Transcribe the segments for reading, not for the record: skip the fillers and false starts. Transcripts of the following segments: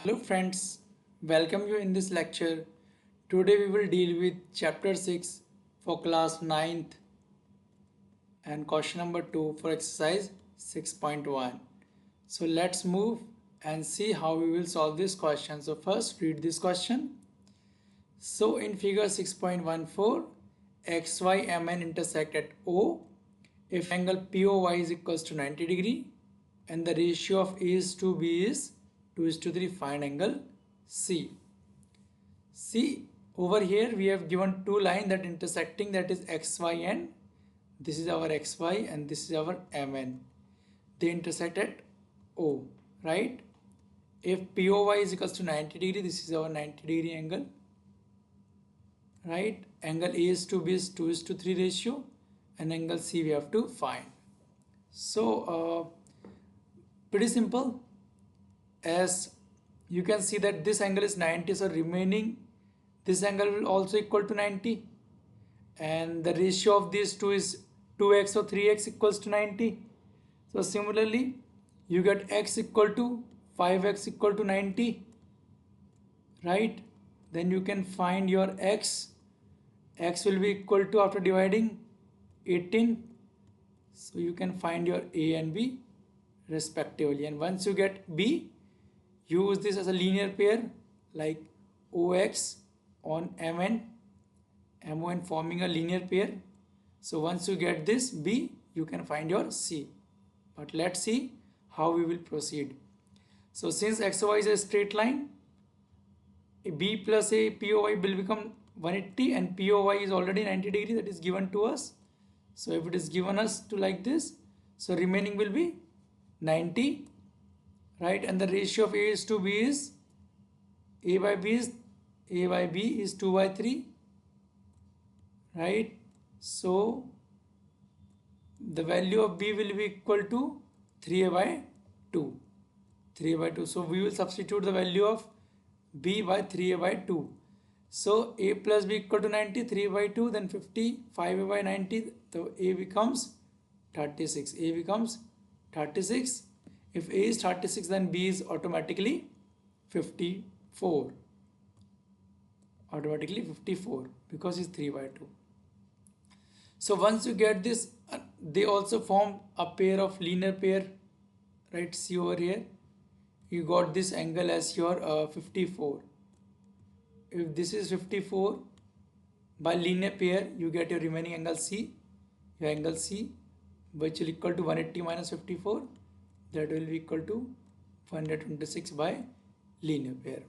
Hello friends, welcome you in this lecture. Today we will deal with chapter 6 for class 9th and question number 2 for exercise 6.1. So let's move and see how we will solve this question. So first read this question. So in figure 6.14, XYMN intersect at O if angle POY is equals to 90 degree and the ratio of A is to B is 2 is to 3, find angle C. See, over here we have given two lines that intersecting, that is XY, and this is our XY and this is our MN. They intersect at O, right? If POY is equals to 90 degree, this is our 90 degree angle, right? Angle A is to B is 2 is to 3 ratio, and angle C we have to find. So pretty simple. As you can see that this angle is 90, so remaining this angle will also equal to 90, and the ratio of these two is 2x or 3x equals to 90. So similarly you get x equal to 5x equal to 90, right? Then you can find your x will be equal to, after dividing, 18. So you can find your A and B respectively, and once you get B, use this as a linear pair like OX on MN forming a linear pair. So once you get this B, you can find your C. But let's see how we will proceed. So since XY is a straight line, B plus A POY will become 180, and POY is already 90 degree, that is given to us. So if it is given us to like this, so remaining will be 90, right? And the ratio of A is to B is A by B is 2 by 3, right? So the value of B will be equal to 3A by 2. So we will substitute the value of B by 3A by 2. So A plus B equal to 90, 3 by 2, then 50, 5A by 90, so A becomes 36. A becomes 36. If A is 36, then B is automatically 54. Because it's 3 by 2. So once you get this, they also form a pair of linear pair, right? See over here, you got this angle as your 54. If this is 54, by linear pair you get your remaining angle C, which will equal to 180 minus 54, that will be equal to 126 by linear pair.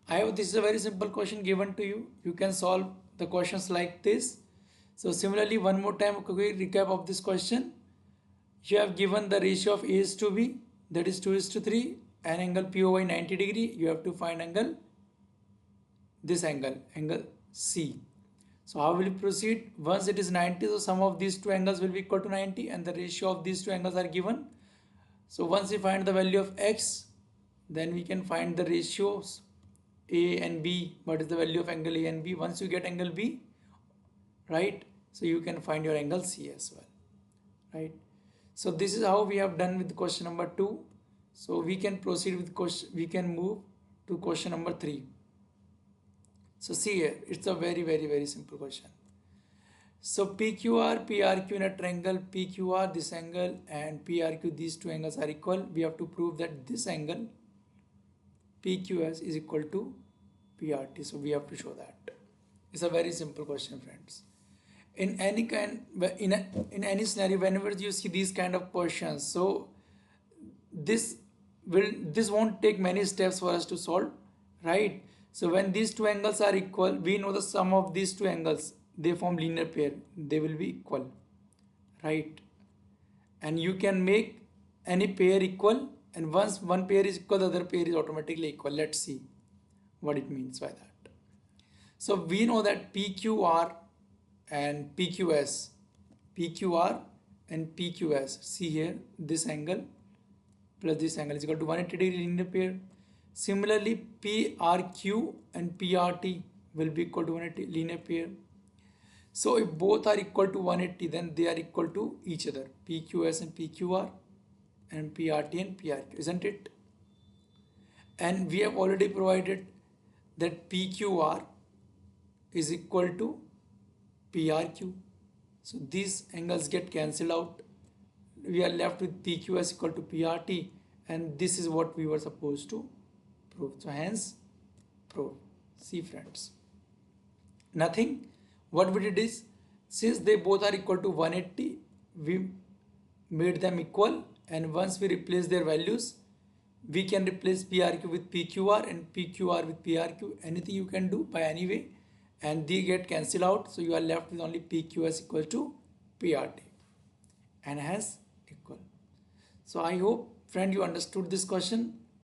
I hope this is a very simple question given to you. You can solve the questions like this. So similarly, one more time, a quick recap of this question. You have given the ratio of A is to B, that is 2 is to 3, and angle POY 90 degree. You have to find this angle C. So how will you proceed? Once it is 90, so sum of these two angles will be equal to 90, and the ratio of these two angles are given. So once we find the value of x, then we can find the ratios A and B. What is the value of angle A and B? Once you get angle B, right, so you can find your angle C as well, right? So this is how we have done with question number 2. So we can proceed with move to question number 3. So see here, it's a very simple question. So PQR, PRQ in a triangle, PQR, this angle, and PRQ, these two angles are equal. We have to prove that this angle PQS is equal to PRT. So we have to show that. It's a very simple question, friends. In any scenario, whenever you see these kind of questions, so this won't take many steps for us to solve, right? So when these two angles are equal, we know the sum of these two angles, they form linear pair, they will be equal, right? And you can make any pair equal, and once one pair is equal, the other pair is automatically equal. Let's see what it means by that. So we know that PQR and PQS, see here, this angle plus this angle is equal to 180 degree linear pair. Similarly, PRQ and PRT will be equal to 180 linear pair. So if both are equal to 180, then they are equal to each other, PQS and PQR, and PRT and PRQ, isn't it? and we have already provided that PQR is equal to PRQ. So these angles get cancelled out. We are left with PQS equal to PRT, and this is what we were supposed to prove. So hence prove. See friends, nothing. What we did is, since they both are equal to 180, we made them equal, and once we replace their values, we can replace PRQ with PQR and PQR with PRQ. Anything you can do by any way, and they get cancelled out, so you are left with only PQS equal to PRT, and hence equal. So I hope friend you understood this question.